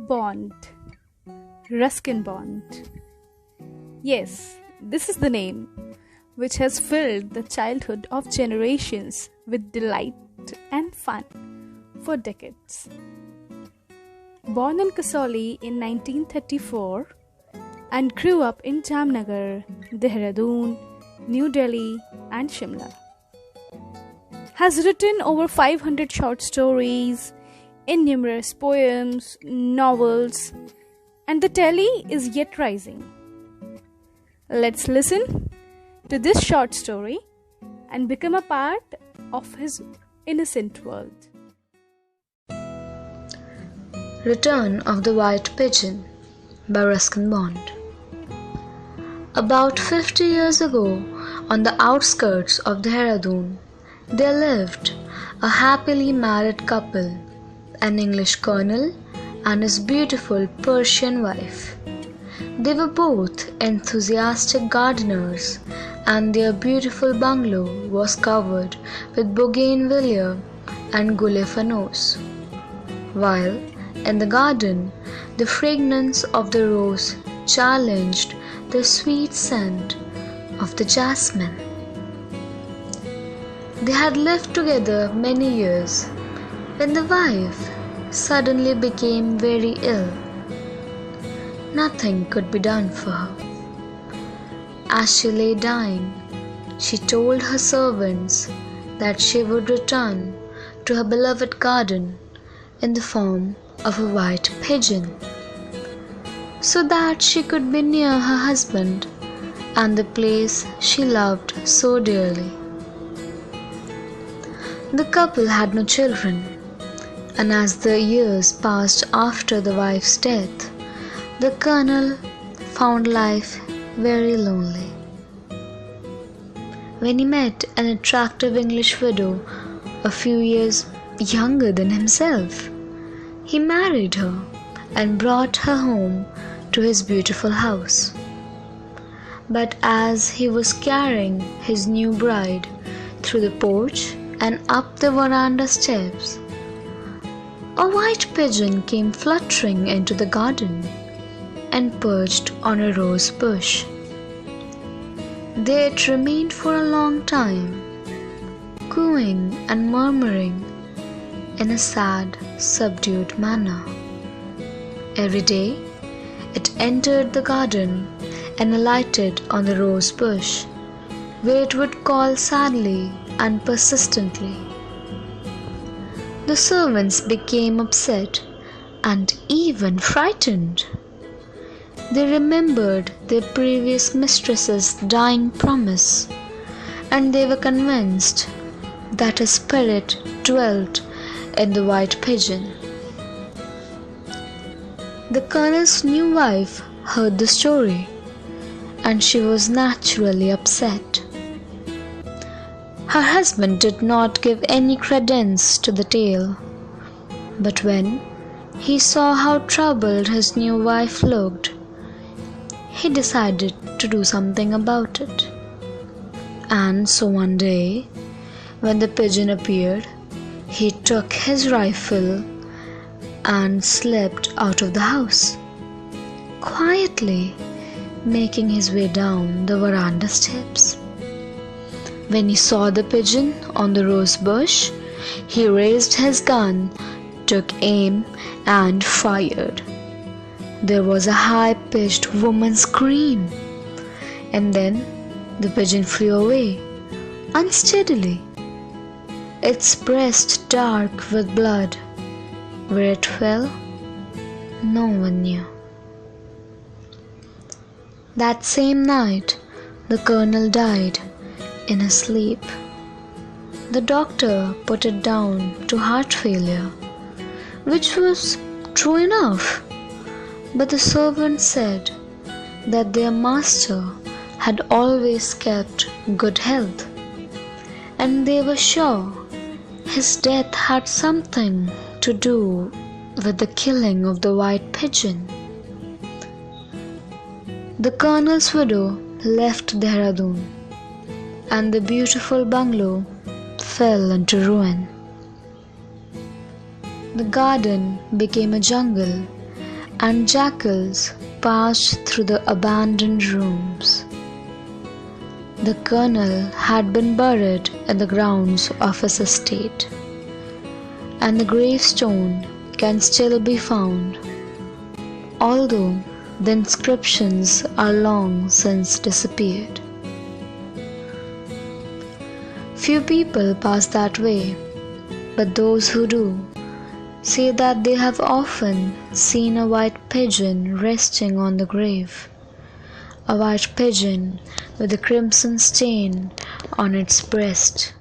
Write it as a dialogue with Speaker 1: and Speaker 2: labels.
Speaker 1: Bond, Ruskin Bond. Yes, this is the name which has filled the childhood of generations with delight and fun for decades. Born in Kasauli in 1934 and grew up in Jamnagar, Dehradun, New Delhi, and Shimla. Has written over 500 short stories, in numerous poems, novels, and the tally is yet rising. Let's listen to this short story and become a part of his innocent world.
Speaker 2: Return of the White Pigeon by Ruskin Bond. About 50 years ago, on the outskirts of Dehradun, there lived a happily married couple, an English colonel and his beautiful Persian wife. They were both enthusiastic gardeners, and their beautiful bungalow was covered with bougainvillea and gullefanos, while in the garden the fragrance of the rose challenged the sweet scent of the jasmine. They had lived together many years when the wife suddenly became very ill. Nothing could be done for her. As she lay dying, she told her servants that she would return to her beloved garden in the form of a white pigeon, so that she could be near her husband and the place she loved so dearly. The couple had no children, and as the years passed after the wife's death, the colonel found life very lonely. When he met an attractive English widow a few years younger than himself, he married her and brought her home to his beautiful house. But as he was carrying his new bride through the porch and up the veranda steps, a white pigeon came fluttering into the garden and perched on a rose bush. There it remained for a long time, cooing and murmuring in a sad, subdued manner. Every day it entered the garden and alighted on the rose bush, where it would call sadly and persistently. The servants became upset and even frightened. They remembered their previous mistress's dying promise, and they were convinced that a spirit dwelt in the white pigeon. The colonel's new wife heard the story, and she was naturally upset. Her husband did not give any credence to the tale, but when he saw how troubled his new wife looked, he decided to do something about it. And so one day, when the pigeon appeared, he took his rifle and slipped out of the house, quietly making his way down the veranda steps. When he saw the pigeon on the rose bush, he raised his gun, took aim, and fired. There was a high-pitched woman's scream, and then the pigeon flew away, unsteadily, its breast dark with blood. Where it fell, no one knew. That same night, the colonel died in his sleep. The doctor put it down to heart failure, which was true enough, but the servants said that their master had always kept good health, and they were sure his death had something to do with the killing of the white pigeon. The colonel's widow left Dehradun, and the beautiful bungalow fell into ruin. The garden became a jungle, and jackals passed through the abandoned rooms. The colonel had been buried in the grounds of his estate, and the gravestone can still be found, although the inscriptions are long since disappeared. Few people pass that way, but those who do say that they have often seen a white pigeon resting on the grave, a white pigeon with a crimson stain on its breast.